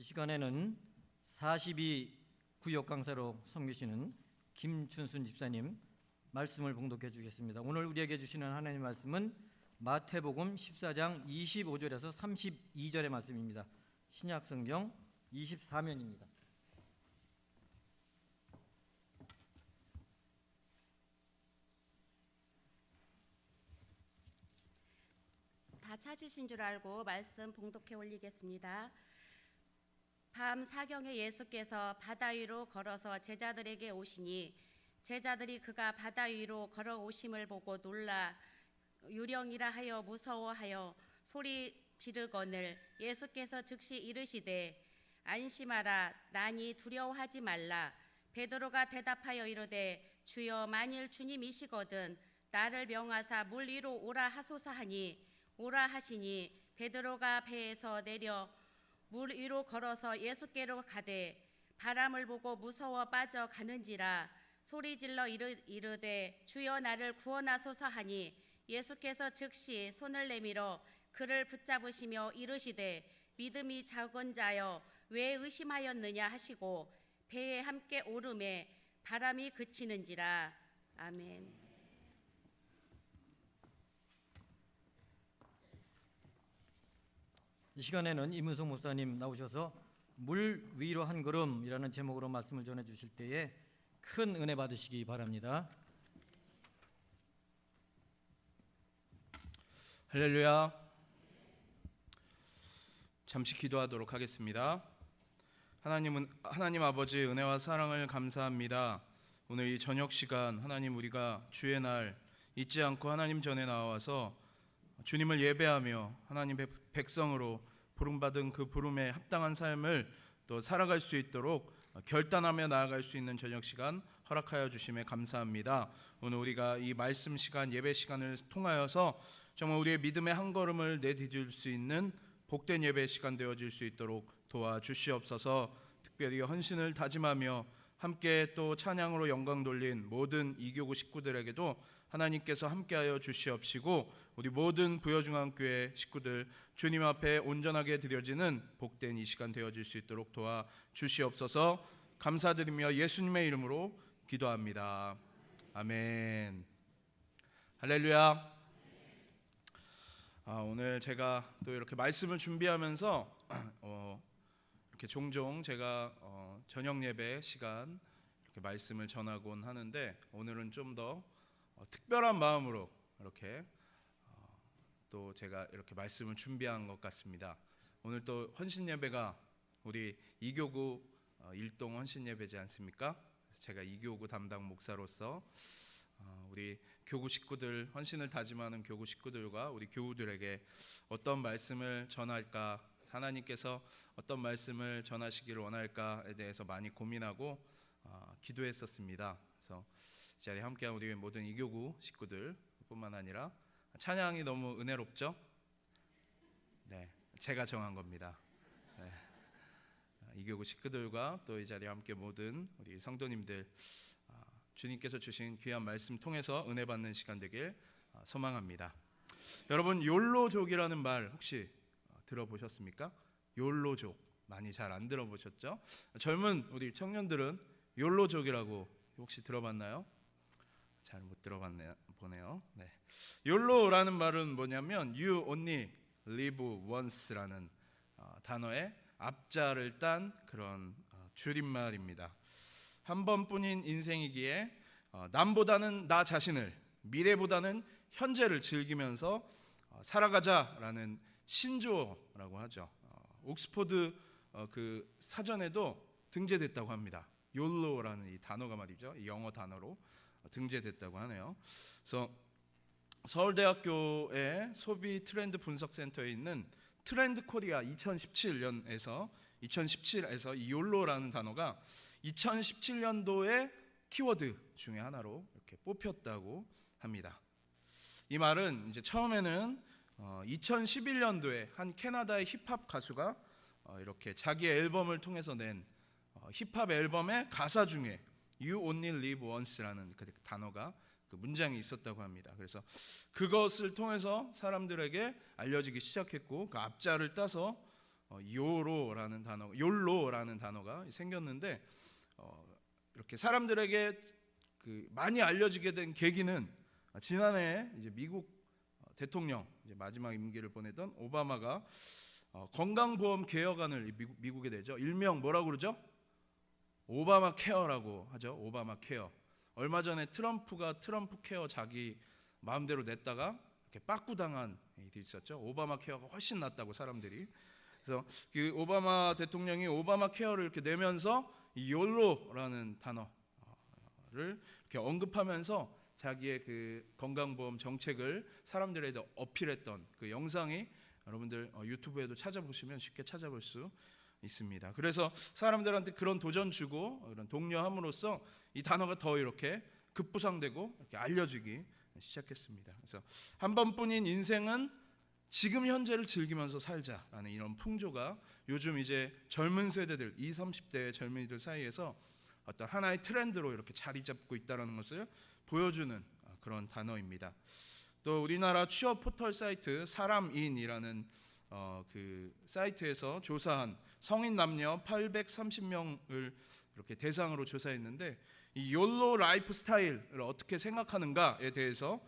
시간에는 42구역 강사로 섬기시는 김춘순 집사님 말씀을 봉독해 주겠습니다. 오늘 우리에게 주시는 하나님의 말씀은 마태복음 14장 25절에서 32절의 말씀입니다. 신약성경 24면입니다. 다 찾으신 줄 알고 말씀 봉독해 올리겠습니다. 밤 사경에 예수께서 바다 위로 걸어서 제자들에게 오시니 제자들이 그가 바다 위로 걸어오심을 보고 놀라 유령이라 하여 무서워하여 소리 지르거늘 예수께서 즉시 이르시되 안심하라 나니 두려워하지 말라. 베드로가 대답하여 이르되 주여 만일 주님이시거든 나를 명하사 물 위로 오라 하소서 하니 오라 하시니 베드로가 배에서 내려 물 위로 걸어서 예수께로 가되 바람을 보고 무서워 빠져 가는지라 소리질러 이르되 주여 나를 구원하소서 하니 예수께서 즉시 손을 내밀어 그를 붙잡으시며 이르시되 믿음이 적은 자여 왜 의심하였느냐 하시고 배에 함께 오르매 바람이 그치는지라. 아멘. 이 시간에는 이문석 목사님 나오셔서 물 위로 한 걸음이라는 제목으로 말씀을 전해 주실 때에 큰 은혜 받으시기 바랍니다. 할렐루야. 잠시 기도하도록 하겠습니다. 하나님 아버지 은혜와 사랑을 감사합니다. 오늘 이 저녁 시간 하나님 우리가 주의 날 잊지 않고 하나님 전에 나와서 주님을 예배하며 하나님 백성으로 부름받은 그 부름에 합당한 삶을 또 살아갈 수 있도록 결단하며 나아갈 수 있는 저녁 시간 허락하여 주심에 감사합니다. 오늘 우리가 이 말씀 시간 예배 시간을 통하여서 정말 우리의 믿음의 한 걸음을 내디딜 수 있는 복된 예배 시간 되어질 수 있도록 도와주시옵소서. 특별히 헌신을 다짐하며 함께 또 찬양으로 영광 돌린 모든 이교구 식구들에게도 하나님께서 함께하여 주시옵시고 우리 모든 부여중앙교회 식구들 주님 앞에 온전하게 드려지는 복된 이 시간 되어질 수 있도록 도와주시옵소서. 감사드리며 예수님의 이름으로 기도합니다. 아멘. 할렐루야. 오늘 제가 또 이렇게 말씀을 준비하면서 이렇게 종종 제가 저녁 예배 시간 이렇게 말씀을 전하곤 하는데 오늘은 좀 더 특별한 마음으로 이렇게 또 제가 이렇게 말씀을 준비한 것 같습니다. 오늘 또 헌신 예배가 우리 이교구 일동 헌신 예배지 않습니까? 제가 이교구 담당 목사로서 우리 교구 식구들 헌신을 다짐하는 교구 식구들과 우리 교우들에게 어떤 말씀을 전할까, 하나님께서 어떤 말씀을 전하시기를 원할까에 대해서 많이 고민하고 기도했었습니다. 그래서 이 자리에 함께한 우리 모든 이교구 식구들 뿐만 아니라 찬양이 너무 은혜롭죠? 네, 제가 정한 겁니다. 네. 이교구 식구들과 또 이 자리에 함께 모든 우리 성도님들 주님께서 주신 귀한 말씀 통해서 은혜 받는 시간 되길 소망합니다. 여러분 욜로족이라는 말 혹시 들어보셨습니까? 욜로족 많이 잘 안 들어보셨죠? 젊은 우리 청년들은 욜로족이라고 혹시 들어봤나요? 잘 못 들어보네요. 네. 욜로라는 말은 뭐냐면 You only live once라는 단어의 앞자를 딴 그런 줄임말입니다. 한 번뿐인 인생이기에 남보다는 나 자신을, 미래보다는 현재를 즐기면서 살아가자라는 신조어라고 하죠. 옥스퍼드 그 사전에도 등재됐다고 합니다. 욜로라는 이 단어가 말이죠. 이 영어 단어로 등재됐다고 하네요. 그래서 서울대학교의 소비 트렌드 분석센터에 있는 트렌드 코리아 2017에서 이 욜로라는 단어가 2017년도의 키워드 중에 하나로 이렇게 뽑혔다고 합니다. 이 말은 이제 처음에는 2011년도에 한 캐나다의 힙합 가수가 이렇게 자기 앨범을 통해서 낸 힙합 앨범의 가사 중에 You only live once라는 그 단어가 그 문장이 있었다고 합니다. 그래서 그것을 통해서 사람들에게 알려지기 시작했고 그 앞자를 따서 욜로라는 단어가 생겼는데 이렇게 사람들에게 많이 알려지게 된 계기는 지난해 이제 미국 대통령 이제 마지막 임기를 보내던 오바마가 건강보험 개혁안을 미국에 내죠. 일명 뭐라고 그러죠? 오바마 케어라고 하죠. 오바마 케어. 얼마 전에 트럼프가 트럼프 케어 자기 마음대로 냈다가 이렇게 빠꾸당한 일이 있었죠. 오바마 케어가 훨씬 낫다고 사람들이. 그래서 그 오바마 대통령이 오바마 케어를 이렇게 내면서 이 욜로라는 단어를 이렇게 언급하면서 자기의 그 건강보험 정책을 사람들에게 어필했던 그 영상이 여러분들 유튜브에도 찾아보시면 쉽게 찾아볼 수 있습니다. 그래서 사람들한테 그런 도전 주고 그런 독려함으로써 이 단어가 더 이렇게 급부상되고 이렇게 알려지기 시작했습니다. 그래서 한 번뿐인 인생은 지금 현재를 즐기면서 살자라는 이런 풍조가 요즘 이제 젊은 세대들 20, 30대 젊은이들 사이에서 어떤 하나의 트렌드로 이렇게 자리 잡고 있다는 것을 보여주는 그런 단어입니다. 또 우리나라 취업 포털 사이트 사람인이라는 그 사이트에서 조사한 성인 남녀 830명을 이렇게 대상으로 조사했는데 이 욜로 라이프 스타일을 어떻게 생각하는가에 대해서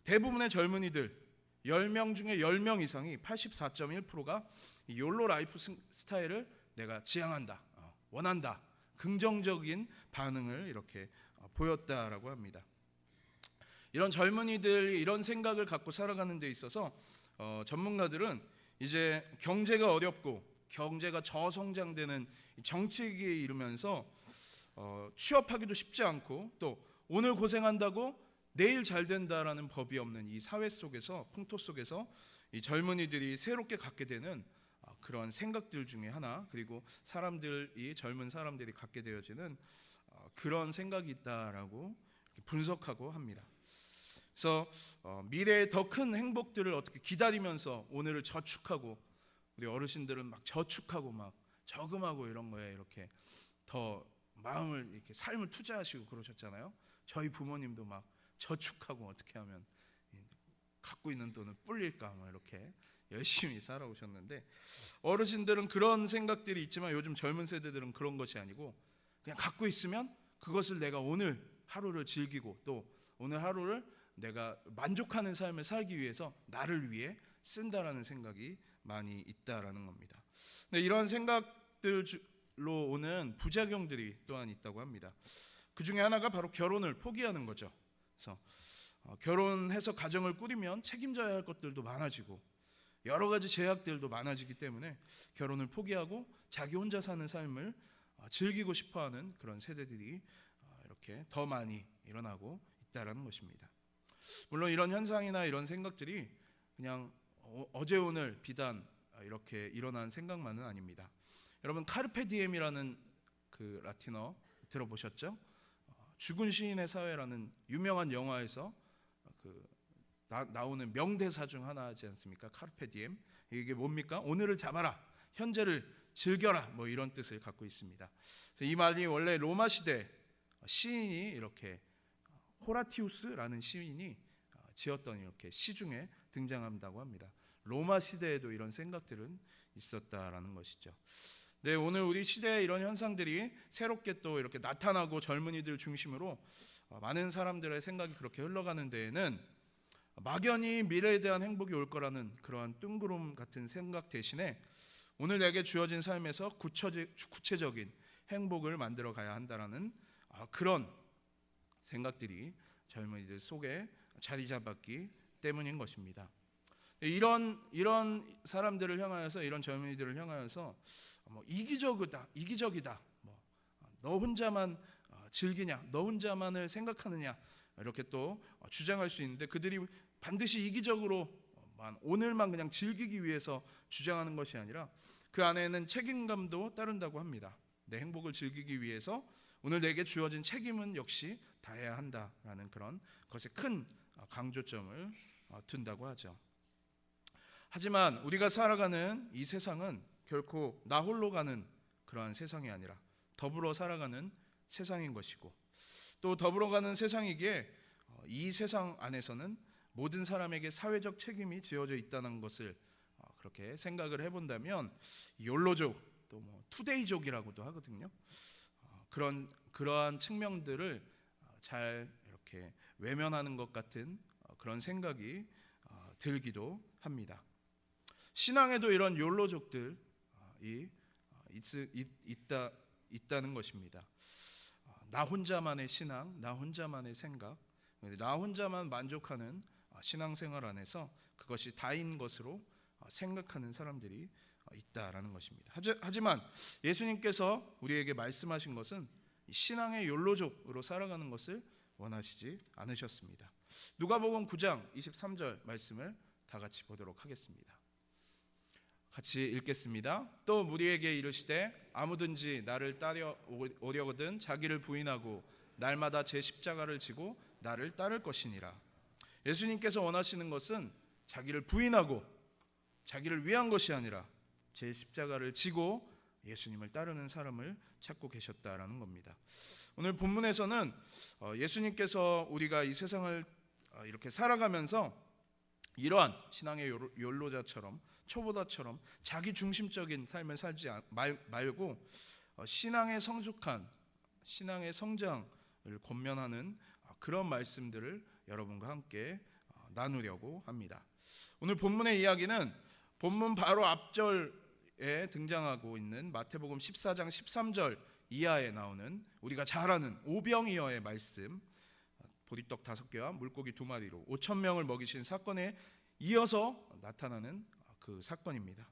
대부분의 젊은이들 10명 중에 10명 이상이 84.1%가 이 욜로 라이프 스타일을 내가 지향한다, 원한다, 긍정적인 반응을 이렇게 보였다라고 합니다. 이런 젊은이들이 이런 생각을 갖고 살아가는 데 있어서 전문가들은 이제 경제가 어렵고 경제가 저성장되는 정치기에 이르면서 취업하기도 쉽지 않고 또 오늘 고생한다고 내일 잘 된다라는 법이 없는 이 사회 속에서 풍토 속에서 이 젊은이들이 새롭게 갖게 되는 그런 생각들 중에 하나, 그리고 젊은 사람들이 갖게 되어지는 그런 생각이 있다라고 분석하고 합니다. 그래서 미래의 더 큰 행복들을 어떻게 기다리면서 오늘을 저축하고, 우리 어르신들은 막 저축하고 막 저금하고 이런 거에 이렇게 더 마음을 이렇게 삶을 투자하시고 그러셨잖아요. 저희 부모님도 막 저축하고 어떻게 하면 갖고 있는 돈을 불릴까 뭐 이렇게 열심히 살아오셨는데, 어르신들은 그런 생각들이 있지만 요즘 젊은 세대들은 그런 것이 아니고 그냥 갖고 있으면 그것을 내가 오늘 하루를 즐기고 또 오늘 하루를 내가 만족하는 삶을 살기 위해서 나를 위해 쓴다라는 생각이 많이 있다라는 겁니다. 근데 이런 생각들로 오는 부작용들이 또한 있다고 합니다. 그 중에 하나가 바로 결혼을 포기하는 거죠. 그래서 결혼해서 가정을 꾸리면 책임져야 할 것들도 많아지고 여러 가지 제약들도 많아지기 때문에 결혼을 포기하고 자기 혼자 사는 삶을 즐기고 싶어하는 그런 세대들이 이렇게 더 많이 일어나고 있다라는 것입니다. 물론 이런 현상이나 이런 생각들이 그냥 어제 오늘 비단 이렇게 일어난 생각만은 아닙니다. 여러분 카르페 디엠이라는 그 라틴어 들어보셨죠? 죽은 시인의 사회라는 유명한 영화에서 나오는 명대사 중 하나지 않습니까? 카르페 디엠. 이게 뭡니까? 오늘을 잡아라, 현재를 즐겨라, 뭐 이런 뜻을 갖고 있습니다. 그래서 이 말이 원래 로마 시대 시인이 이렇게 호라티우스라는 시인이 지었던 이렇게 시 중에 등장한다고 합니다. 로마 시대에도 이런 생각들은 있었다라는 것이죠. 네, 오늘 우리 시대에 이런 현상들이 새롭게 또 이렇게 나타나고 젊은이들 중심으로 많은 사람들의 생각이 그렇게 흘러가는 데에는 막연히 미래에 대한 행복이 올 거라는 그러한 뜬구름 같은 생각 대신에 오늘 내게 주어진 삶에서 구체적인 행복을 만들어 가야 한다라는 그런 생각들이 젊은이들 속에 자리 잡았기 때문인 것입니다. 이런 사람들을 향하여서, 이런 젊은이들을 향하여서 이기적이다, 너 혼자만 즐기냐, 너 혼자만을 생각하느냐 이렇게 또 주장할 수 있는데, 그들이 반드시 이기적으로 오늘만 그냥 즐기기 위해서 주장하는 것이 아니라 그 안에는 책임감도 따른다고 합니다. 내 행복을 즐기기 위해서 오늘 내게 주어진 책임은 역시 다해야 한다라는 그런 것에 큰 강조점을 둔다고 하죠. 하지만 우리가 살아가는 이 세상은 결코 나 홀로 가는 그러한 세상이 아니라 더불어 살아가는 세상인 것이고, 또 더불어 가는 세상이기에 이 세상 안에서는 모든 사람에게 사회적 책임이 지어져 있다는 것을 그렇게 생각을 해본다면 욜로족 또 뭐 투데이족이라고도 하거든요. 그러한 측면들을 잘 이렇게 외면하는 것 같은 그런 생각이 들기도 합니다. 신앙에도 이런 욜로족들이 있다는 것입니다. 나 혼자만의 신앙, 나 혼자만의 생각, 나 혼자만 만족하는 신앙생활 안에서 그것이 다인 것으로 생각하는 사람들이 있다라는 것입니다. 하지만 예수님께서 우리에게 말씀하신 것은 신앙의 욜로족으로 살아가는 것을 원하시지 않으셨습니다. 누가복음 9장 23절 말씀을 다 같이 보도록 하겠습니다. 같이 읽겠습니다. 또 무리에게 이르시되 아무든지 나를 따라오려거든 자기를 부인하고 날마다 제 십자가를 지고 나를 따를 것이니라. 예수님께서 원하시는 것은 자기를 부인하고 자기를 위한 것이 아니라 제 십자가를 지고 예수님을 따르는 사람을 찾고 계셨다라는 겁니다. 오늘 본문에서는 예수님께서 우리가 이 세상을 이렇게 살아가면서 이러한 신앙의 욜로자처럼 초보자처럼 자기 중심적인 삶을 살지 말고 신앙의 성숙한 신앙의 성장을 권면하는 그런 말씀들을 여러분과 함께 나누려고 합니다. 오늘 본문의 이야기는 본문 바로 앞절에 등장하고 있는 마태복음 14장 13절 이하에 나오는 우리가 잘 아는 오병이어의 말씀, 보리떡 5개와 물고기 2마리로 5,000명을 먹이신 사건에 이어서 나타나는 그 사건입니다.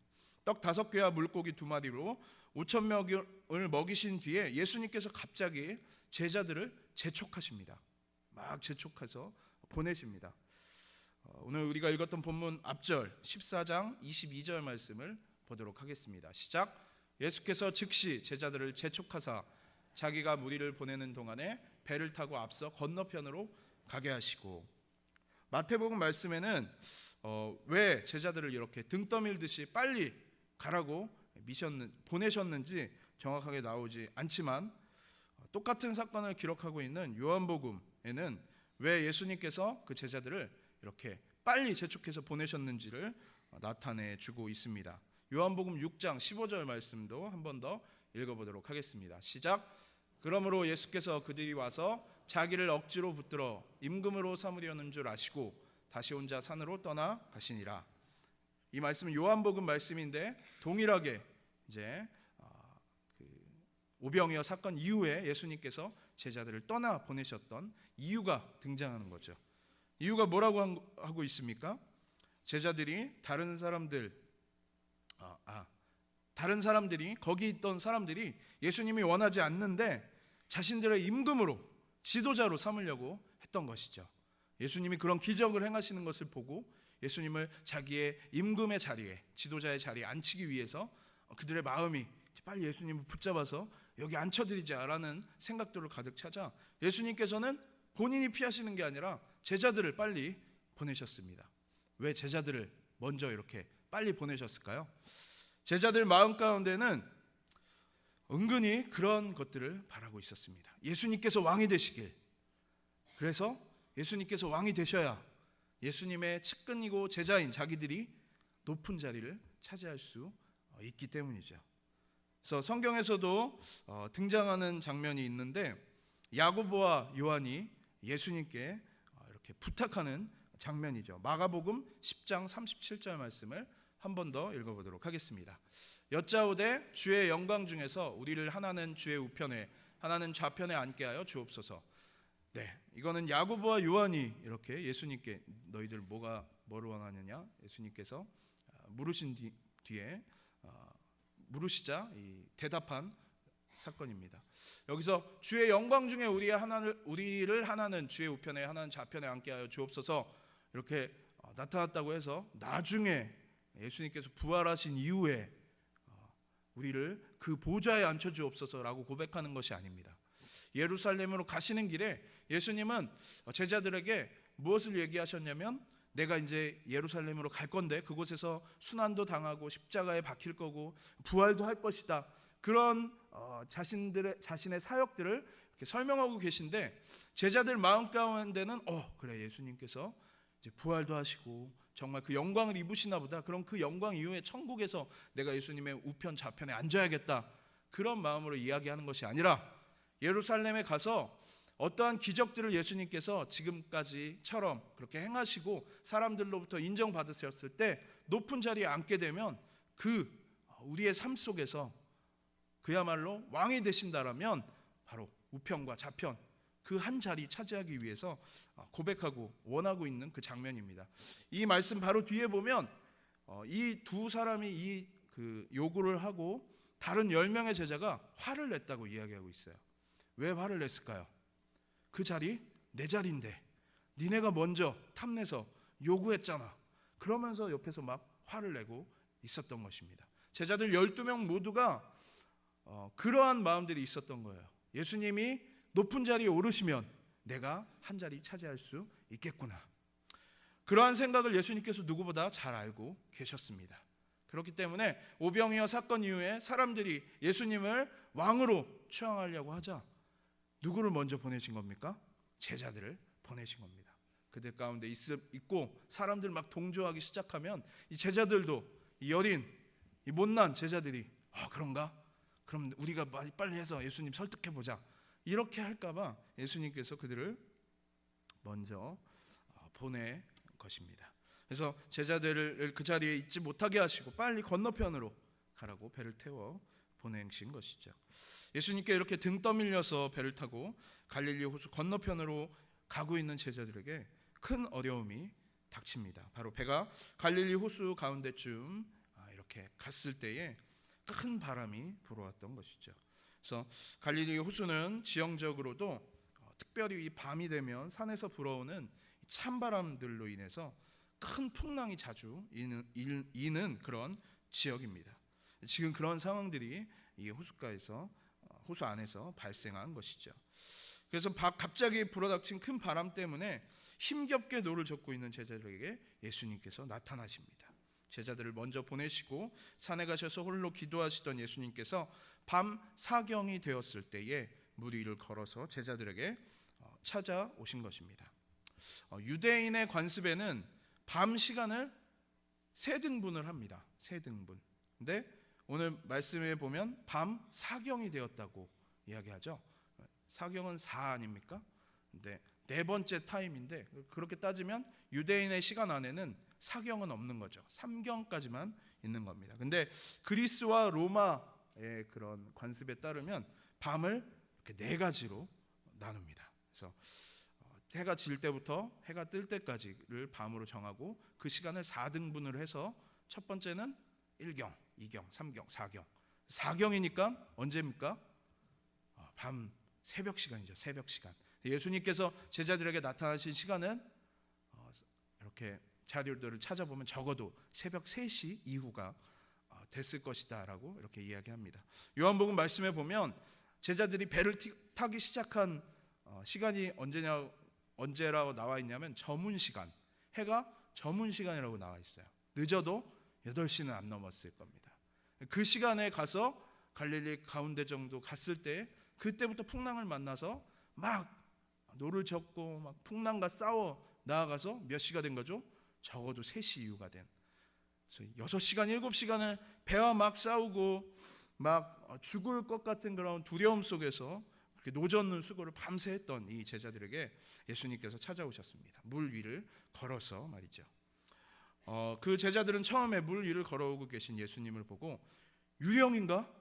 떡 5개와 물고기 2마리로 5,000명을 먹이신 뒤에 예수님께서 갑자기 제자들을 재촉하십니다. 막 재촉해서 보내십니다. 오늘 우리가 읽었던 본문 앞절 14장 22절 말씀을 보도록 하겠습니다. 시작. 예수께서 즉시 제자들을 재촉하사 자기가 무리를 보내는 동안에 배를 타고 앞서 건너편으로 가게 하시고, 마태복음 말씀에는 왜 제자들을 이렇게 등 떠밀듯이 빨리 가라고 보내셨는지 정확하게 나오지 않지만 똑같은 사건을 기록하고 있는 요한복음에는 왜 예수님께서 그 제자들을 이렇게 빨리 재촉해서 보내셨는지를 나타내 주고 있습니다. 요한복음 6장 15절 말씀도 한 번 더 읽어보도록 하겠습니다. 시작. 그러므로 예수께서 그들이 와서 자기를 억지로 붙들어 임금으로 삼으려는 줄 아시고 다시 혼자 산으로 떠나 가시니라. 이 말씀은 요한복음 말씀인데 동일하게 이제 오병이어 사건 이후에 예수님께서 제자들을 떠나 보내셨던 이유가 등장하는 거죠. 이유가 뭐라고 하고 있습니까? 제자들이 다른 사람들이 거기 있던 사람들이 예수님이 원하지 않는데 자신들의 임금으로 지도자로 삼으려고 했던 것이죠. 예수님이 그런 기적을 행하시는 것을 보고 예수님을 자기의 임금의 자리에, 지도자의 자리에 앉히기 위해서 그들의 마음이 빨리 예수님을 붙잡아서 여기 앉혀드리자라는 생각들을 가득 찾아 예수님께서는 본인이 피하시는 게 아니라 제자들을 빨리 보내셨습니다. 왜 제자들을 먼저 이렇게 빨리 보내셨을까요? 제자들 마음 가운데는 은근히 그런 것들을 바라고 있었습니다. 예수님께서 왕이 되시길. 그래서 예수님께서 왕이 되셔야 예수님의 측근이고 제자인 자기들이 높은 자리를 차지할 수 있기 때문이죠. 그래서 성경에서도 등장하는 장면이 있는데 야고보와 요한이 예수님께 이렇게 부탁하는 장면이죠. 마가복음 10장 37절 말씀을 한 번 더 읽어보도록 하겠습니다. 여짜오되 주의 영광 중에서 우리를 하나는 주의 우편에 하나는 좌편에 앉게 하여 주옵소서. 네, 이거는 야고보와 요한이 이렇게 예수님께 너희들 뭐를 원하느냐 예수님께서 물으신 뒤에 물으시자 대답한 사건입니다. 여기서 주의 영광 중에 우리를 하나는 주의 우편에 하나는 좌편에 앉게 하여 주옵소서 이렇게 나타났다고 해서 나중에 예수님께서 부활하신 이후에 우리를 그 보좌에 앉혀주옵소서라고 고백하는 것이 아닙니다. 예루살렘으로 가시는 길에 예수님은 제자들에게 무엇을 얘기하셨냐면 내가 이제 예루살렘으로 갈 건데 그곳에서 순환도 당하고 십자가에 박힐 거고 부활도 할 것이다. 그런 자신의 사역들을 이렇게 설명하고 계신데 제자들 마음 가운데는 그래 예수님께서 이제 부활도 하시고 정말 그 영광을 입으시나 보다. 그럼 그 영광 이후에 천국에서 내가 예수님의 우편 좌편에 앉아야겠다, 그런 마음으로 이야기하는 것이 아니라 예루살렘에 가서 어떠한 기적들을 예수님께서 지금까지처럼 그렇게 행하시고 사람들로부터 인정받으셨을 때 높은 자리에 앉게 되면 그 우리의 삶 속에서 그야말로 왕이 되신다라면 바로 우편과 좌편 그 한 자리 차지하기 위해서 고백하고 원하고 있는 그 장면입니다. 이 말씀 바로 뒤에 보면 이 두 사람이 이 그 요구를 하고 다른 10명의 제자가 화를 냈다고 이야기하고 있어요. 왜 화를 냈을까요? 그 자리 내 자리인데 니네가 먼저 탐내서 요구했잖아. 그러면서 옆에서 막 화를 내고 있었던 것입니다. 제자들 12명 모두가 그러한 마음들이 있었던 거예요. 예수님이 높은 자리에 오르시면 내가 한 자리 차지할 수 있겠구나. 그러한 생각을 예수님께서 누구보다 잘 알고 계셨습니다. 그렇기 때문에 오병이어 사건 이후에 사람들이 예수님을 왕으로 추앙하려고 하자 누구를 먼저 보내신 겁니까? 제자들을 보내신 겁니다. 그들 가운데 있고 사람들 막 동조하기 시작하면 이 제자들도 이 여린 이 못난 제자들이 그런가? 그럼 우리가 빨리 해서 예수님 설득해보자, 이렇게 할까봐 예수님께서 그들을 먼저 보낸 것입니다. 그래서 제자들을 그 자리에 있지 못하게 하시고 빨리 건너편으로 가라고 배를 태워 보내신 것이죠. 예수님께 이렇게 등 떠밀려서 배를 타고 갈릴리 호수 건너편으로 가고 있는 제자들에게 큰 어려움이 닥칩니다. 바로 배가 갈릴리 호수 가운데쯤 이렇게 갔을 때에 큰 바람이 불어왔던 것이죠. 그래서 갈릴리 호수는 지형적으로도 특별히 이 밤이 되면 산에서 불어오는 찬바람들로 인해서 큰 풍랑이 자주 이는 그런 지역입니다. 지금 그런 상황들이 이 호숫가에서 호수 안에서 발생한 것이죠. 그래서 갑자기 불어닥친 큰 바람 때문에 힘겹게 노를 젓고 있는 제자들에게 예수님께서 나타나십니다. 제자들을 먼저 보내시고 산에 가셔서 홀로 기도하시던 예수님께서 밤 사경이 되었을 때에 물 위를 걸어서 제자들에게 찾아오신 것입니다. 유대인의 관습에는 밤 시간을 세 등분을 합니다. 세 등분. 근데 오늘 말씀에 보면 밤 사경이 되었다고 이야기하죠. 사경은 4 아닙니까? 근데 네 번째 타임인데 그렇게 따지면 유대인의 시간 안에는 사경은 없는 거죠. 3경까지만 있는 겁니다. 근데 그리스와 로마의 그런 관습에 따르면 밤을 이렇게 네 가지로 나눕니다. 그래서 해가 질 때부터 해가 뜰 때까지를 밤으로 정하고 그 시간을 4등분을 해서 첫 번째는 1경, 2경, 3경, 4경. 4경이니까 언제입니까? 밤 새벽 시간이죠. 새벽 시간. 예수님께서 제자들에게 나타나신 시간은 이렇게 자료들을 찾아보면 적어도 새벽 3시 이후가 됐을 것이다 라고 이렇게 이야기합니다. 요한복음 말씀에 보면 제자들이 배를 타기 시작한 시간이 언제라고 나와 있냐면 저문 시간, 해가 저문 시간이라고 나와 있어요. 늦어도 8시는 안 넘었을 겁니다. 그 시간에 가서 갈릴리 가운데 정도 갔을 때 그때부터 풍랑을 만나서 막 노를 젓고 막 풍랑과 싸워 나아가서 몇 시가 된 거죠? 적어도 3시 이후가 된. 그래서 6시간, 7시간을 배와 막 싸우고 막 죽을 것 같은 그런 두려움 속에서 그렇게 노젓는 수고를 밤새 했던 이 제자들에게 예수님께서 찾아오셨습니다. 물 위를 걸어서 말이죠. 그 제자들은 처음에 물 위를 걸어오고 계신 예수님을 보고 유령인가?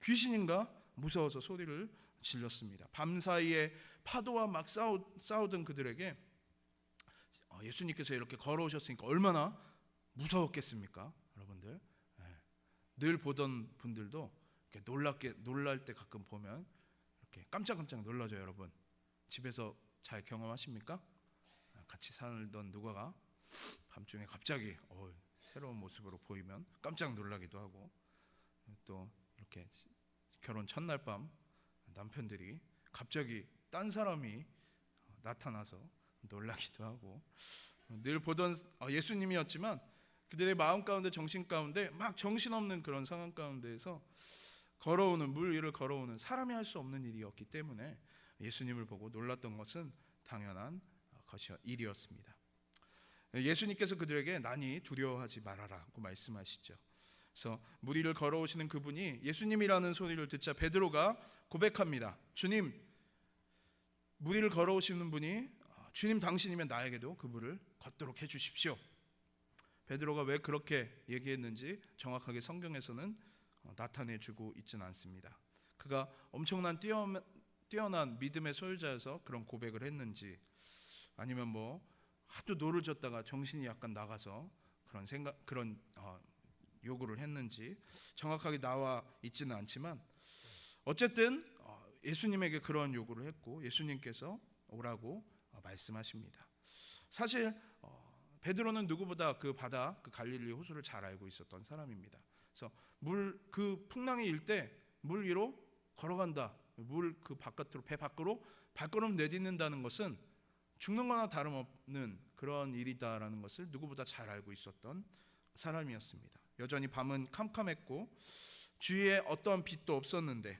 귀신인가? 무서워서 소리를 질렀습니다. 밤사이에 파도와 막 싸우던 그들에게 예수님께서 이렇게 걸어오셨으니까 얼마나 무서웠겠습니까? 여러분들. 늘 보던 분들도 이렇게 놀랄 때 가끔 보면 이렇게 깜짝깜짝 놀라죠. 여러분 집에서 잘 경험하십니까? 같이 살던 누가가 밤중에 갑자기 새로운 모습으로 보이면 깜짝 놀라기도 하고, 또 이렇게 결혼 첫날 밤 남편들이 갑자기 딴 사람이 나타나서 놀라기도 하고, 늘 보던 예수님이었지만 그들의 마음 가운데 정신 가운데 막 정신없는 그런 상황 가운데에서 걸어오는 물 위를 걸어오는 사람이 할 수 없는 일이었기 때문에 예수님을 보고 놀랐던 것은 당연한 일이었습니다. 예수님께서 그들에게 난이 두려워하지 말아라고 말씀하시죠. 그래서 물 위를 걸어오시는 그분이 예수님이라는 소리를 듣자 베드로가 고백합니다. 주님, 물 위를 걸어오시는 분이 주님 당신이면 나에게도 그 물을 걷도록 해주십시오. 베드로가 왜 그렇게 얘기했는지 정확하게 성경에서는 나타내주고 있지는 않습니다. 그가 엄청난 뛰어난 믿음의 소유자여서 그런 고백을 했는지, 아니면 뭐 하도 노를 졌다가 정신이 약간 나가서 그런 요구를 했는지 정확하게 나와 있지는 않지만, 어쨌든 예수님에게 그런 요구를 했고 예수님께서 오라고 말씀하십니다. 사실 베드로는 누구보다 그 바다, 그 갈릴리 호수를 잘 알고 있었던 사람입니다. 그래서 그 풍랑이 일 때 물 위로 걸어간다, 그 바깥으로, 배 밖으로 발걸음 내딛는다는 것은 죽는 거나 다름없는 그런 일이다라는 것을 누구보다 잘 알고 있었던 사람이었습니다. 여전히 밤은 캄캄했고 주위에 어떤 빛도 없었는데,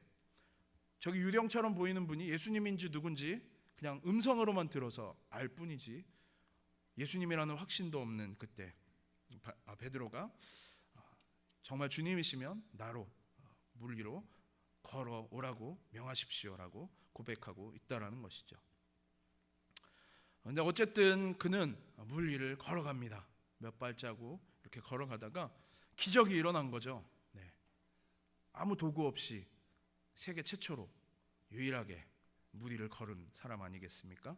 저기 유령처럼 보이는 분이 예수님인지 누군지 그냥 음성으로만 들어서 알 뿐이지 예수님이라는 확신도 없는 그때 베드로가 정말 주님이시면 나로 물 위로 걸어오라고 명하십시오라고 고백하고 있다라는 것이죠. 그런데 어쨌든 그는 물 위를 걸어갑니다. 몇 발자국 이렇게 걸어가다가 기적이 일어난 거죠. 네. 아무 도구 없이 세계 최초로 유일하게 물 위를 걸은 사람 아니겠습니까?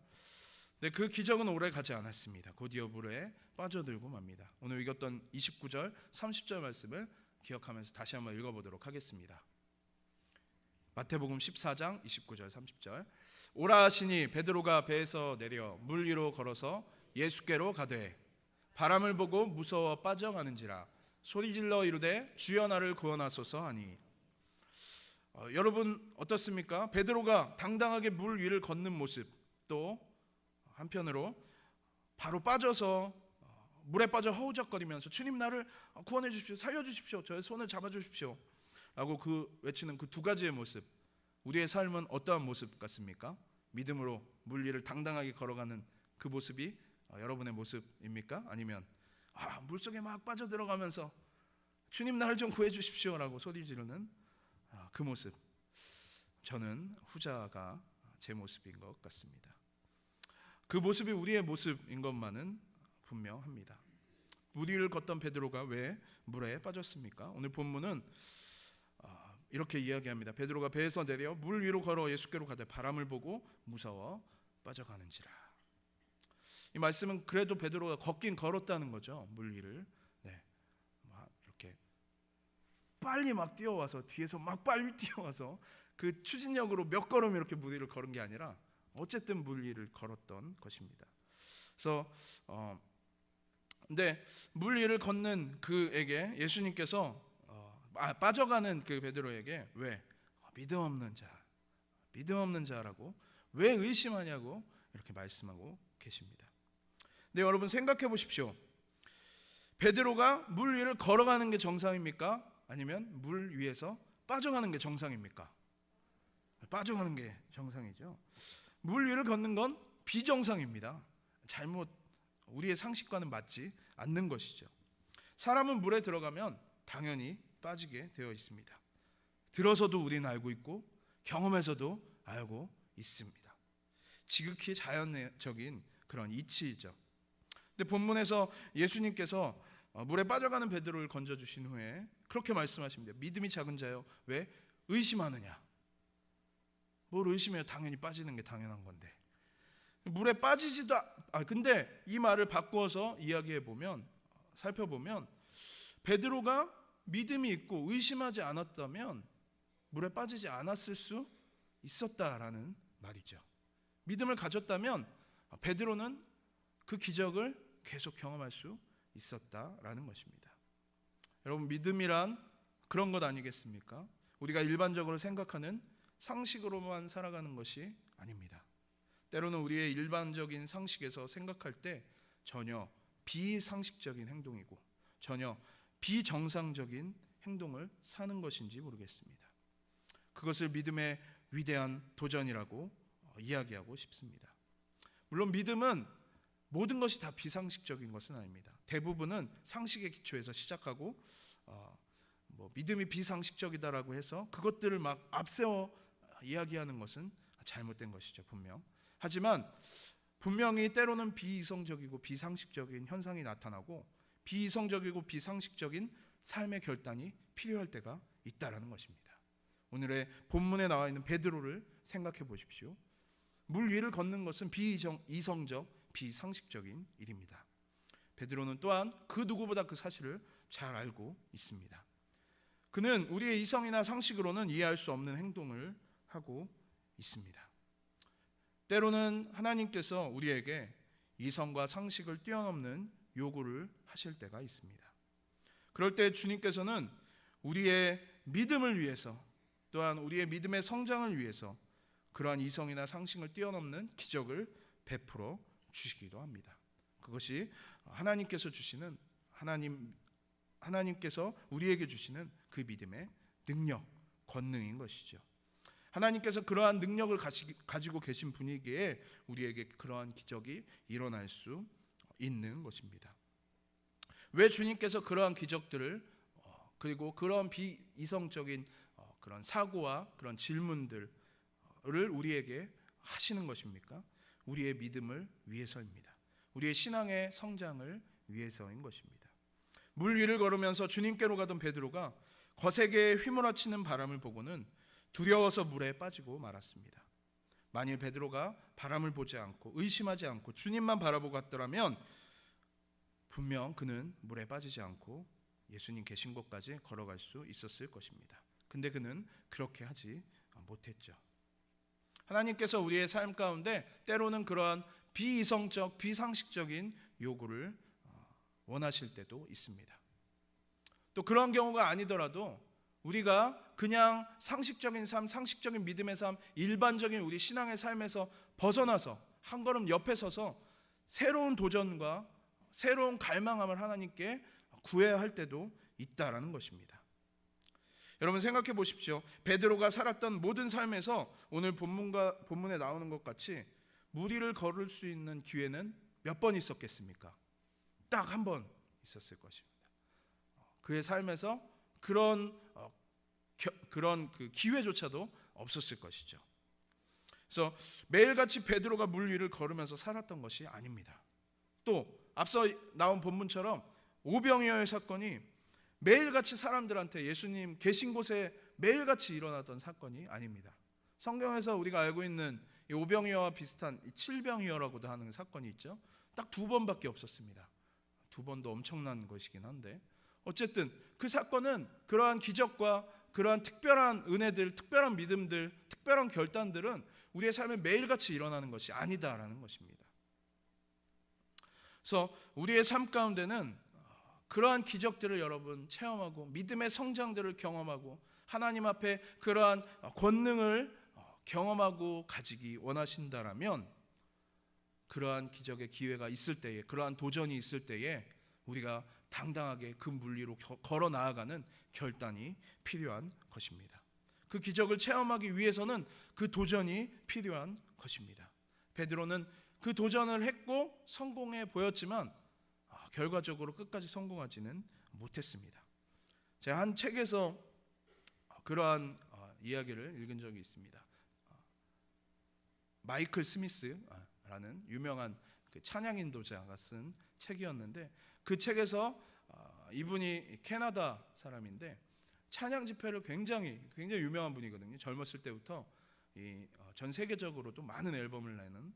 근데 그 기적은 오래 가지 않았습니다. 곧이어 물에 빠져들고 맙니다. 오늘 읽었던 29절, 30절 말씀을 기억하면서 다시 한번 읽어보도록 하겠습니다. 마태복음 14장 29절 30절. 오라 하시니 베드로가 배에서 내려 물 위로 걸어서 예수께로 가되 바람을 보고 무서워 빠져가는지라 소리질러 이르되 주여 나를 구원하소서 하니. 여러분 어떻습니까? 베드로가 당당하게 물 위를 걷는 모습, 또 한편으로 바로 빠져서 물에 빠져 허우적거리면서 주님 나를 구원해 주십시오, 살려주십시오, 저의 손을 잡아주십시오 라고 외치는 그 두 가지의 모습, 우리의 삶은 어떠한 모습 같습니까? 믿음으로 물 위를 당당하게 걸어가는 그 모습이 여러분의 모습입니까? 아니면 물속에 막 빠져들어가면서 주님 나를 좀 구해 주십시오 라고 소리 지르는 그 모습. 저는 후자가 제 모습인 것 같습니다. 그 모습이 우리의 모습인 것만은 분명합니다. 물 위를 걷던 베드로가 왜 물에 빠졌습니까? 오늘 본문은 이렇게 이야기합니다. 베드로가 배에서 내려 물 위로 걸어 예수께로 가되 바람을 보고 무서워 빠져가는지라. 이 말씀은 그래도 베드로가 걷긴 걸었다는 거죠. 물 위를. 네. 이렇게 빨리 막 뛰어와서, 뒤에서 막 빨리 뛰어와서 그 추진력으로 몇 걸음 이렇게 물 위를 걸은 게 아니라 어쨌든 물 위를 걸었던 것입니다. 그래서 근데 물 위를 걷는 그에게 예수님께서 빠져가는 그 베드로에게 왜 믿음 없는 자라고 왜 의심하냐고 이렇게 말씀하고 계십니다. 근데 여러분 생각해 보십시오. 베드로가 물 위를 걸어가는 게 정상입니까? 아니면 물 위에서 빠져가는 게 정상입니까? 빠져가는 게 정상이죠. 물 위를 걷는 건 비정상입니다. 우리의 상식과는 맞지 않는 것이죠. 사람은 물에 들어가면 당연히 빠지게 되어 있습니다. 들어서도 우리는 알고 있고 경험에서도 알고 있습니다. 지극히 자연적인 그런 이치이죠. 근데 본문에서 예수님께서 물에 빠져가는 베드로를 건져주신 후에 그렇게 말씀하십니다. 믿음이 작은 자여 왜 의심하느냐. 뭘 의심해요? 당연히 빠지는 게 당연한 건데. 물에 빠지지도 근데 이 말을 바꾸어서 살펴보면 베드로가 믿음이 있고 의심하지 않았다면 물에 빠지지 않았을 수 있었다라는 말이죠. 믿음을 가졌다면 베드로는 그 기적을 계속 경험할 수 있었다라는 것입니다. 여러분 믿음이란 그런 것 아니겠습니까? 우리가 일반적으로 생각하는 상식으로만 살아가는 것이 아닙니다. 때로는 우리의 일반적인 상식에서 생각할 때 전혀 비상식적인 행동이고 전혀 비정상적인 행동을 사는 것인지 모르겠습니다. 그것을 믿음의 위대한 도전이라고 이야기하고 싶습니다. 물론 믿음은 모든 것이 다 비상식적인 것은 아닙니다. 대부분은 상식의 기초에서 시작하고 믿음이 비상식적이다라고 해서 그것들을 막 앞세워 이야기하는 것은 잘못된 것이죠, 분명. 하지만 분명히 때로는 비이성적이고 비상식적인 현상이 나타나고 비이성적이고 비상식적인 삶의 결단이 필요할 때가 있다라는 것입니다. 오늘의 본문에 나와 있는 베드로를 생각해 보십시오. 물 위를 걷는 것은 비이성적, 비상식적인 일입니다. 베드로는 또한 그 누구보다 그 사실을 잘 알고 있습니다. 그는 우리의 이성이나 상식으로는 이해할 수 없는 행동을 하고 있습니다. 때로는 하나님께서 우리에게 이성과 상식을 뛰어넘는 요구를 하실 때가 있습니다. 그럴 때 주님께서는 우리의 믿음을 위해서, 또한 우리의 믿음의 성장을 위해서 그러한 이성이나 상식을 뛰어넘는 기적을 베풀어 주시기도 합니다. 그것이 하나님께서 주시는 하나님께서 우리에게 주시는 그 믿음의 능력, 권능인 것이죠. 하나님께서 그러한 능력을 가지고 계신 분이기에 우리에게 그러한 기적이 일어날 수 있는 것입니다. 왜 주님께서 그러한 기적들을 그리고 그러한 비이성적인 그런 사고와 그런 질문들을 우리에게 하시는 것입니까? 우리의 믿음을 위해서입니다. 우리의 신앙의 성장을 위해서인 것입니다. 물 위를 걸으면서 주님께로 가던 베드로가 거세게 휘몰아치는 바람을 보고는 두려워서 물에 빠지고 말았습니다. 만일 베드로가 바람을 보지 않고 의심하지 않고 주님만 바라보고 갔더라면 분명 그는 물에 빠지지 않고 예수님 계신 곳까지 걸어갈 수 있었을 것입니다. 근데 그는 그렇게 하지 못했죠. 하나님께서 우리의 삶 가운데 때로는 그러한 비이성적, 비상식적인 요구를 원하실 때도 있습니다. 또 그런 경우가 아니더라도 우리가 그냥 상식적인 삶, 상식적인 믿음의 삶, 일반적인 우리 신앙의 삶에서 벗어나서 한 걸음 옆에 서서 새로운 도전과 새로운 갈망함을 하나님께 구해야 할 때도 있다라는 것입니다. 여러분 생각해 보십시오. 베드로가 살았던 모든 삶에서 오늘 본문에 나오는 것 같이 물 위를 걸을 수 있는 기회는 몇 번 있었겠습니까? 딱 한 번 있었을 것입니다. 그의 삶에서 그런 그 기회조차도 없었을 것이죠. 그래서 매일같이 베드로가 물 위를 걸으면서 살았던 것이 아닙니다. 또 앞서 나온 본문처럼 오병이어의 사건이 매일같이 사람들한테 예수님 계신 곳에 매일같이 일어나던 사건이 아닙니다. 성경에서 우리가 알고 있는 이 오병이어와 비슷한 칠병이어라고도 하는 사건이 있죠. 딱 2번밖에 없었습니다. 2번도 엄청난 것이긴 한데 어쨌든 그 사건은 그러한 기적과 그러한 특별한 은혜들, 특별한 믿음들, 특별한 결단들은 우리의 삶에 매일같이 일어나는 것이 아니다라는 것입니다. 그래서 우리의 삶 가운데는 그러한 기적들을 여러분 체험하고 믿음의 성장들을 경험하고 하나님 앞에 그러한 권능을 경험하고 가지기 원하신다라면 그러한 기적의 기회가 있을 때에, 그러한 도전이 있을 때에 우리가 당당하게 그 물 위로 걸어 나아가는 결단이 필요한 것입니다. 그 기적을 체험하기 위해서는 그 도전이 필요한 것입니다. 베드로는 그 도전을 했고 성공해 보였지만 결과적으로 끝까지 성공하지는 못했습니다. 제가 한 책에서 그러한 이야기를 읽은 적이 있습니다. 마이클 스미스라는 유명한 그 찬양 인도자가 쓴 책이었는데 그 책에서 이분이 캐나다 사람인데 찬양 집회를 굉장히 유명한 분이거든요. 젊었을 때부터 전 세계적으로도 많은 앨범을 내는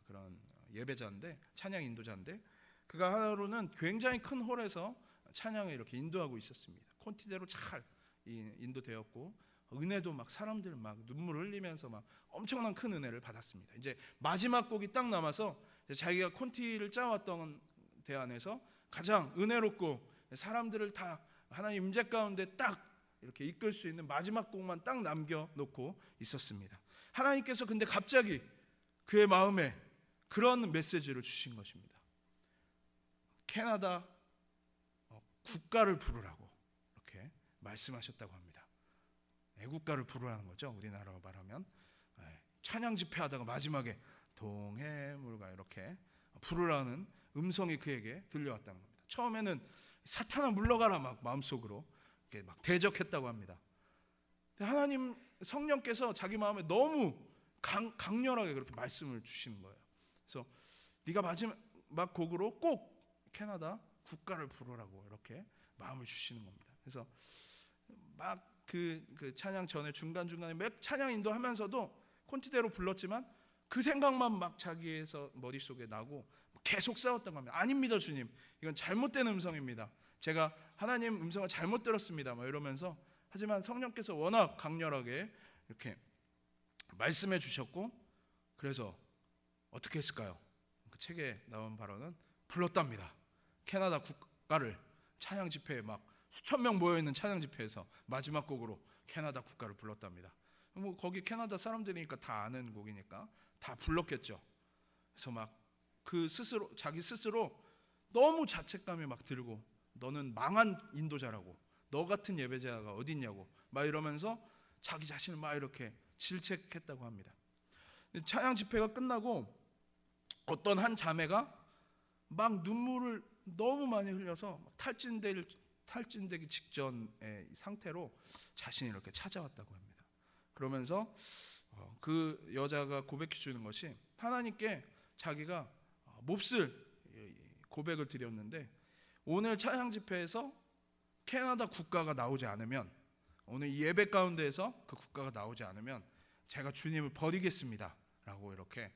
그런 예배자인데 찬양 인도자인데 그가 하루는 굉장히 큰 홀에서 찬양을 이렇게 인도하고 있었습니다. 콘티대로 잘 인도되었고 은혜도 막 사람들 막 눈물 흘리면서 막 엄청난 큰 은혜를 받았습니다. 이제 마지막 곡이 딱 남아서 자기가 콘티를 짜왔던 대 안에서 가장 은혜롭고 사람들을 다 하나님 임재 가운데 딱 이렇게 이끌 수 있는 마지막 곡만 딱 남겨놓고 있었습니다. 하나님께서 근데 갑자기 그의 마음에 그런 메시지를 주신 것입니다. 캐나다 국가를 부르라고 이렇게 말씀하셨다고 합니다. 애국가를 부르라는 거죠. 우리나라로 말하면 찬양 집회하다가 마지막에 동해물과 이렇게 부르라는 음성이 그에게 들려왔다는 겁니다. 처음에는 사탄아 물러가라 막 마음속으로 이렇게 막 대적했다고 합니다. 근데 하나님 성령께서 자기 마음에 너무 강렬하게 그렇게 말씀을 주시는 거예요. 그래서 네가 마지막 곡으로 꼭 캐나다 국가를 부르라고 이렇게 마음을 주시는 겁니다. 그래서 막 그 찬양 전에 중간중간에 몇 찬양 인도하면서도 콘티대로 불렀지만 그 생각만 막 자기에서 머릿속에 나고 계속 싸웠던 겁니다. 아닙니다 주님, 이건 잘못된 음성입니다. 제가 하나님 음성을 잘못 들었습니다 막 이러면서, 하지만 성령께서 워낙 강렬하게 이렇게 말씀해 주셨고, 그래서 어떻게 했을까요? 그 책에 나온 바로는 불렀답니다. 캐나다 국가를 찬양 집회에 막 수천 명 모여있는 찬양 집회에서 마지막 곡으로 캐나다 국가를 불렀답니다. 뭐 거기 캐나다 사람들이니까 다 아는 곡이니까 다 불렀겠죠. 그래서 막 그 스스로, 자기 스스로 너무 자책감이 막 들고, 너는 망한 인도자라고, 너 같은 예배자가 어딨냐고 막 이러면서 자기 자신을 막 이렇게 질책했다고 합니다. 찬양 집회가 끝나고 어떤 한 자매가 막 눈물을 너무 많이 흘려서 탈진되기 직전의 상태로 자신이 이렇게 찾아왔다고 합니다. 그러면서 그 여자가 고백해 주는 것이, 하나님께 자기가 몹쓸 고백을 드렸는데 오늘 찬양 집회에서 캐나다 국가가 나오지 않으면, 오늘 이 예배 가운데에서 그 국가가 나오지 않으면 제가 주님을 버리겠습니다 라고 이렇게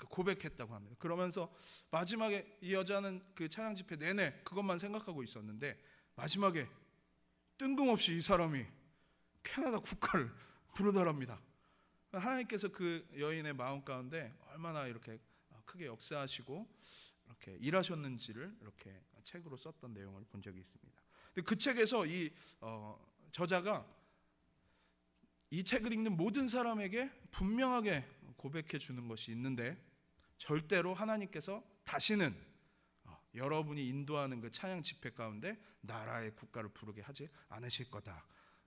고백했다고 합니다. 그러면서 마지막에 이 여자는 그 찬양 집회 내내 그것만 생각하고 있었는데 마지막에 뜬금없이 이 사람이 캐나다 국가를 부르더랍니다. 하나님께서 그 여인의 마음 가운데 얼마나 이렇게 크게 역사하시고 이렇게 일하셨는지를 이렇게 책으로 썼던 내용을 본 적이 있습니다. 근데 그 책에서 이 저자가 이 책을 읽는 모든 사람에게 분명하게 고백해 주는 것이 있는데, 절대로 하나님께서 다시는 여러분이 인도하는 그 찬양 집회 가운데 나라의 국가를 부르게 하지 않으실 거다.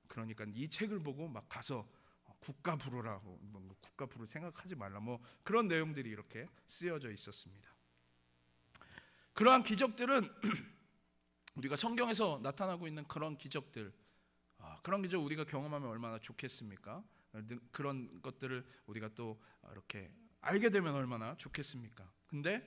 그러니까 이 책을 보고 막 가서 국가 부르라고, 국가 부를 생각하지 말라, 뭐 그런 내용들이 이렇게 쓰여져 있었습니다. 그러한 기적들은 우리가 성경에서 나타나고 있는 그런 기적들, 그런 기적 우리가 경험하면 얼마나 좋겠습니까? 그런 것들을 우리가 또 이렇게 알게 되면 얼마나 좋겠습니까? 근데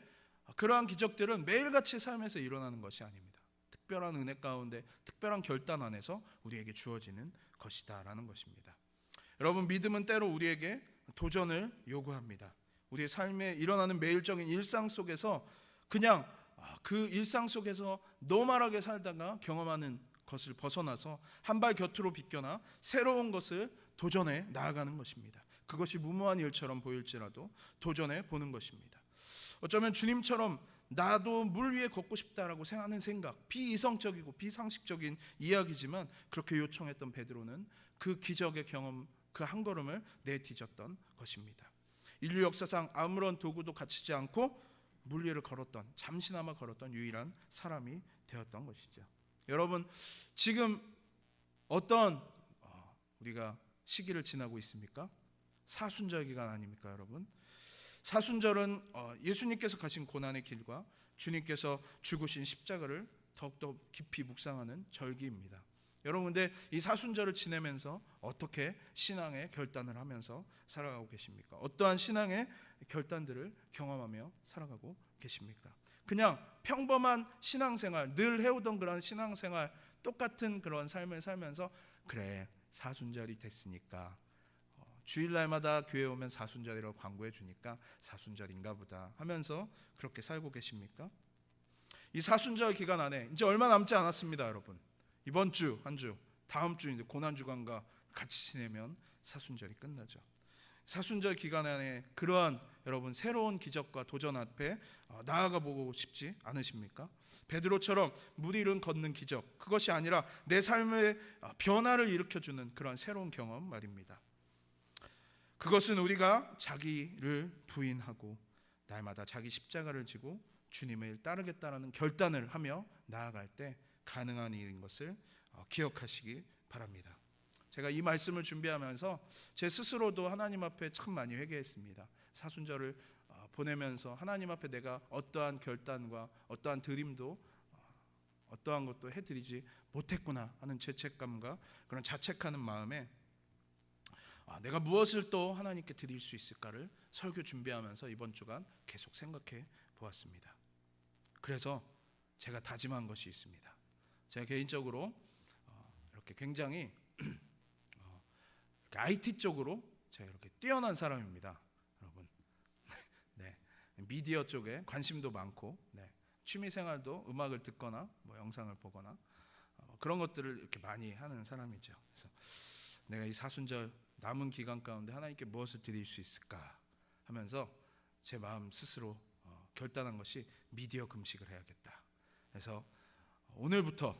그러한 기적들은 매일같이 삶에서 일어나는 것이 아닙니다. 특별한 은혜 가운데, 특별한 결단 안에서 우리에게 주어지는 것이다라는 것입니다. 여러분, 믿음은 때로 우리에게 도전을 요구합니다. 우리의 삶에 일어나는 매일적인 일상 속에서 그냥 그 일상 속에서 노멀하게 살다가 경험하는 것을 벗어나서 한 발 곁으로 비껴나 새로운 것을 도전해 나아가는 것입니다. 그것이 무모한 일처럼 보일지라도 도전해 보는 것입니다. 어쩌면 주님처럼 나도 물 위에 걷고 싶다라고 생각하는 생각, 비이성적이고 비상식적인 이야기지만 그렇게 요청했던 베드로는 그 기적의 경험, 그 한 걸음을 내디뎠던 것입니다. 인류 역사상 아무런 도구도 갖추지 않고 물 위를 걸었던, 잠시나마 걸었던 유일한 사람이 되었던 것이죠. 여러분, 지금 어떤 우리가 시기를 지나고 있습니까? 사순절 기간 아닙니까, 여러분? 사순절은 예수님께서 가신 고난의 길과 주님께서 죽으신 십자가를 더욱더 깊이 묵상하는 절기입니다. 여러분, 근데 이 사순절을 지내면서 어떻게 신앙의 결단을 하면서 살아가고 계십니까? 어떠한 신앙의 결단들을 경험하며 살아가고 계십니까? 그냥 평범한 신앙생활, 늘 해오던 그런 신앙생활, 똑같은 그런 삶을 살면서 그래, 사순절이 됐으니까 주일날마다 교회 오면 사순절이라고 광고해 주니까 사순절인가 보다 하면서 그렇게 살고 계십니까? 이 사순절 기간 안에 이제 얼마 남지 않았습니다, 여러분. 이번 주, 한 주, 다음 주 이제 고난주간과 같이 지내면 사순절이 끝나죠. 사순절 기간 안에 그러한 여러분 새로운 기적과 도전 앞에 나아가 보고 싶지 않으십니까? 베드로처럼 물 위를 걷는 기적, 그것이 아니라 내 삶의 변화를 일으켜주는 그러한 새로운 경험 말입니다. 그것은 우리가 자기를 부인하고 날마다 자기 십자가를 지고 주님을 따르겠다라는 결단을 하며 나아갈 때 가능한 일인 것을 기억하시기 바랍니다. 제가 이 말씀을 준비하면서 제 스스로도 하나님 앞에 참 많이 회개했습니다. 사순절을 보내면서 하나님 앞에 내가 어떠한 결단과 어떠한 드림도 어떠한 것도 해드리지 못했구나 하는 죄책감과 그런 자책하는 마음에 내가 무엇을 또 하나님께 드릴 수 있을까를 설교 준비하면서 이번 주간 계속 생각해 보았습니다. 그래서 제가 다짐한 것이 있습니다. 제가 개인적으로 이렇게 굉장히 IT 쪽으로 제가 이렇게 뛰어난 사람입니다, 여러분. 네, 미디어 쪽에 관심도 많고, 네, 취미 생활도 음악을 듣거나 뭐 영상을 보거나 그런 것들을 이렇게 많이 하는 사람이죠. 그래서 내가 이 사순절 남은 기간 가운데 하나님께 무엇을 드릴 수 있을까 하면서 제 마음 스스로 결단한 것이 미디어 금식을 해야겠다. 그래서 오늘부터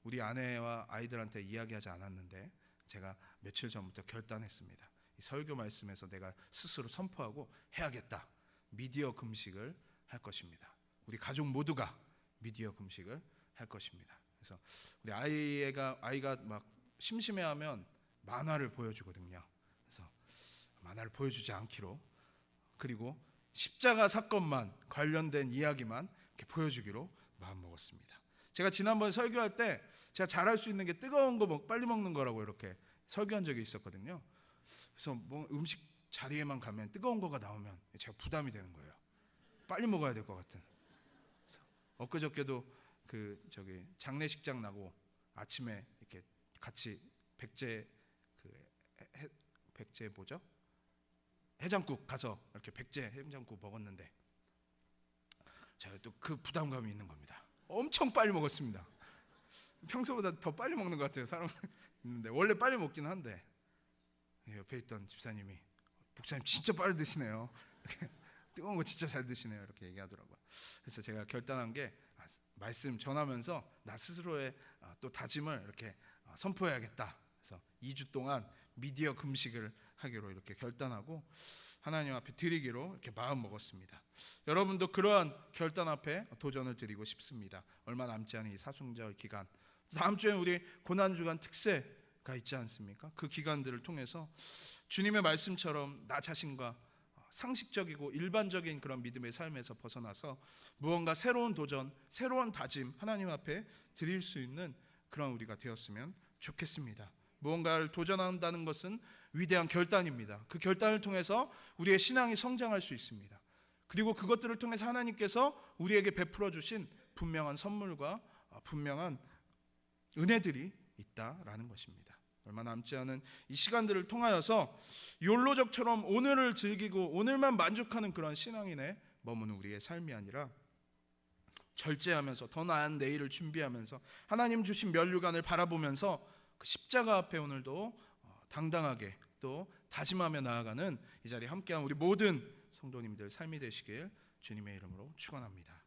우리 아내와 아이들한테 이야기하지 않았는데 제가 며칠 전부터 결단했습니다. 이 설교 말씀에서 내가 스스로 선포하고 해야겠다. 미디어 금식을 할 것입니다. 우리 가족 모두가 미디어 금식을 할 것입니다. 그래서 우리 아이가 막 심심해하면 만화를 보여주거든요. 그래서 만화를 보여주지 않기로, 그리고 십자가 사건만 관련된 이야기만 이렇게 보여주기로 마음먹었습니다. 제가 지난번 설교할 때 제가 잘할 수 있는 게 뜨거운 거 빨리 먹는 거라고 이렇게 설교한 적이 있었거든요. 그래서 뭐 음식 자리에만 가면 뜨거운 거가 나오면 제가 부담이 되는 거예요. 빨리 먹어야 될 것 같은. 엊그저께도 장례식장 나고 아침에 이렇게 같이 백제 뭐죠? 해장국 가서 이렇게 백제 해장국 먹었는데 제가 또 그 부담감이 있는 겁니다. 엄청 빨리 먹었습니다. 평소보다 더 빨리 먹는 것 같아요. 사람 있는데 원래 빨리 먹긴 한데 옆에 있던 집사님이 목사님 진짜 빨리 드시네요. 뜨거운 거 진짜 잘 드시네요. 이렇게 얘기하더라고요. 그래서 제가 결단한 게 말씀 전하면서 나 스스로의 또 다짐을 이렇게 선포해야겠다. 그래서 2주 동안 미디어 금식을 하기로 이렇게 결단하고 하나님 앞에 드리기로 이렇게 마음 먹었습니다. 여러분도 그러한 결단 앞에 도전을 드리고 싶습니다. 얼마 남지 않은 이 사순절 기간, 다음 주에 우리 고난주간 특세가 있지 않습니까? 그 기간들을 통해서 주님의 말씀처럼 나 자신과 상식적이고 일반적인 그런 믿음의 삶에서 벗어나서 무언가 새로운 도전, 새로운 다짐 하나님 앞에 드릴 수 있는 그런 우리가 되었으면 좋겠습니다. 무언가를 도전한다는 것은 위대한 결단입니다. 그 결단을 통해서 우리의 신앙이 성장할 수 있습니다. 그리고 그것들을 통해서 하나님께서 우리에게 베풀어 주신 분명한 선물과 분명한 은혜들이 있다라는 것입니다. 얼마 남지 않은 이 시간들을 통하여서 욜로족처럼 오늘을 즐기고 오늘만 만족하는 그런 신앙인에 머무는 우리의 삶이 아니라 절제하면서 더 나은 내일을 준비하면서 하나님 주신 면류관을 바라보면서 그 십자가 앞에 오늘도 당당하게 또 다짐하며 나아가는 이 자리에 함께한 우리 모든 성도님들 삶이 되시길 주님의 이름으로 축원합니다.